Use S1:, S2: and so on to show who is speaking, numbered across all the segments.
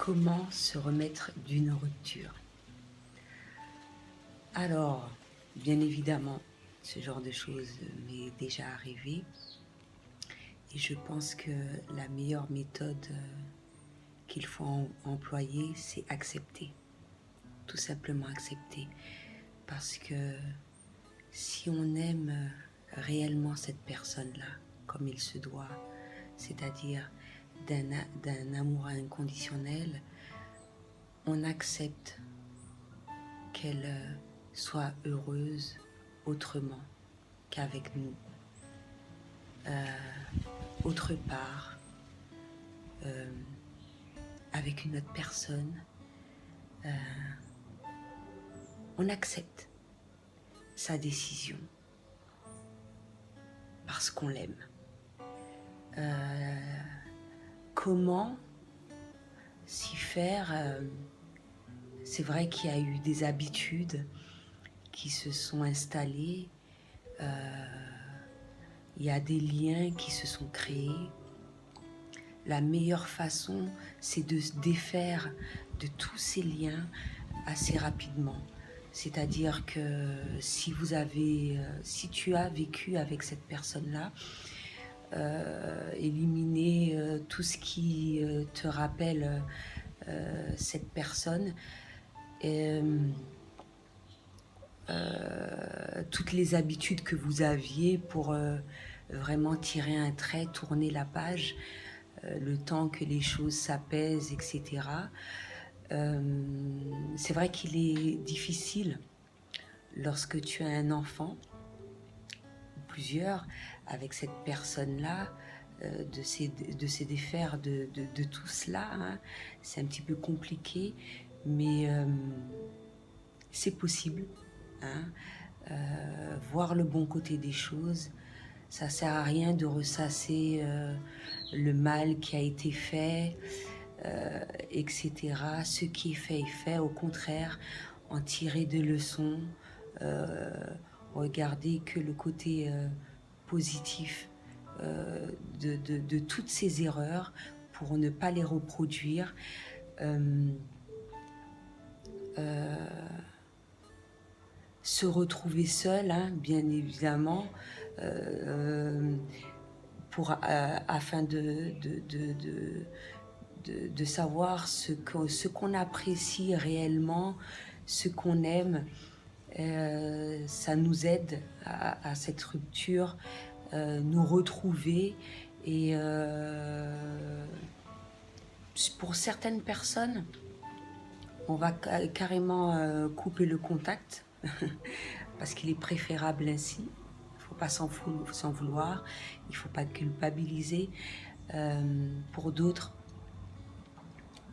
S1: Comment se remettre d'une rupture? Alors, bien évidemment, ce genre de choses m'est déjà arrivé et je pense que la meilleure méthode qu'il faut employer, c'est accepter. Tout simplement accepter. Parce que si on aime réellement cette personne-là, comme il se doit, c'est-à-dire d'un amour inconditionnel, on accepte qu'elle soit heureuse autrement qu'avec nous. Autre part, avec une autre personne, on accepte sa décision parce qu'on l'aime. Comment s'y faire? C'est vrai qu'il y a eu des habitudes qui se sont installées, il y a des liens qui se sont créés. La meilleure façon, c'est de se défaire de tous ces liens assez rapidement. C'est-à-dire que si tu as vécu avec cette personne-là, éliminer tout ce qui te rappelle cette personne, toutes les habitudes que vous aviez pour vraiment tirer un trait, tourner la page, le temps que les choses s'apaisent, etc. C'est vrai qu'il est difficile lorsque tu as un enfant, ou plusieurs, avec cette personne-là, de se défaire de tout cela. Hein. C'est un petit peu compliqué, mais c'est possible. Hein. Voir le bon côté des choses, ça sert à rien de ressasser le mal qui a été fait, etc. Ce qui est fait, au contraire, en tirer des leçons, regarder que le côté positif de toutes ces erreurs pour ne pas les reproduire. Se retrouver seul, hein, bien évidemment, afin de savoir ce qu'on apprécie réellement, ce qu'on aime. Ça nous aide à cette rupture, nous retrouver. Et pour certaines personnes, on va carrément couper le contact parce qu'il est préférable ainsi. Il ne faut pas s'en vouloir, il ne faut pas culpabiliser. Pour d'autres,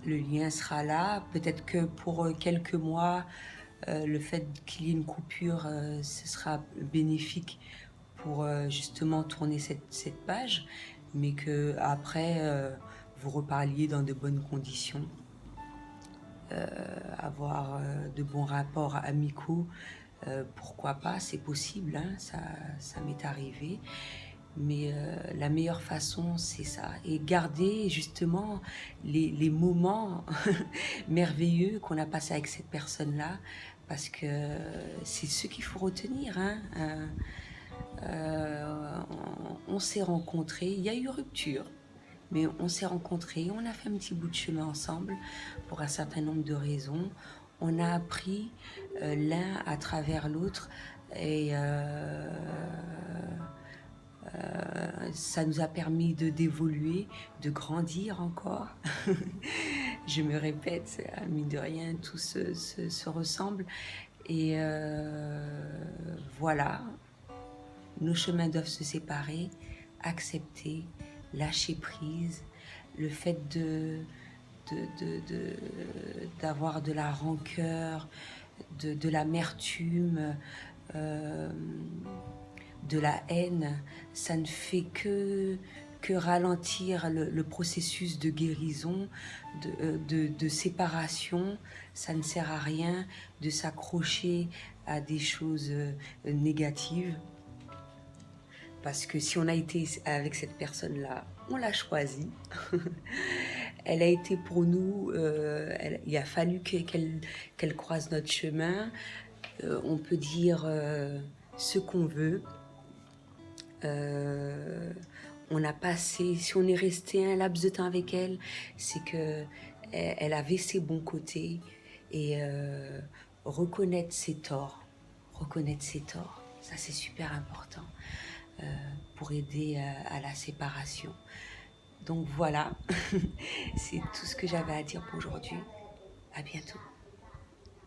S1: le lien sera là. Peut-être que pour quelques mois, le fait qu'il y ait une coupure, ce sera bénéfique pour justement tourner cette page, mais qu'après, vous reparliez dans de bonnes conditions. Avoir de bons rapports amicaux, pourquoi pas, c'est possible, hein, ça m'est arrivé. Mais la meilleure façon, c'est ça. Et garder justement les moments merveilleux qu'on a passés avec cette personne-là, parce que c'est ce qu'il faut retenir. Hein. On s'est rencontrés, il y a eu rupture, mais on s'est rencontrés, on a fait un petit bout de chemin ensemble pour un certain nombre de raisons. On a appris l'un à travers l'autre et ça nous a permis d'évoluer, de grandir encore. Je me répète, mine de rien, tout se ressemble. Et voilà, nos chemins doivent se séparer, accepter, lâcher prise, le fait d'avoir de la rancœur, de l'amertume, de la haine, ça ne fait que ralentir le processus de guérison, de séparation. Ça ne sert à rien de s'accrocher à des choses négatives. Parce que si on a été avec cette personne-là, on l'a choisie. elle a été pour nous, il a fallu qu'elle croise notre chemin. On peut dire ce qu'on veut. On a passé, si on est resté un laps de temps avec elle, c'est que elle avait ses bons côtés et reconnaître ses torts, ça c'est super important pour aider à la séparation. Donc voilà, c'est tout ce que j'avais à dire pour aujourd'hui. À bientôt.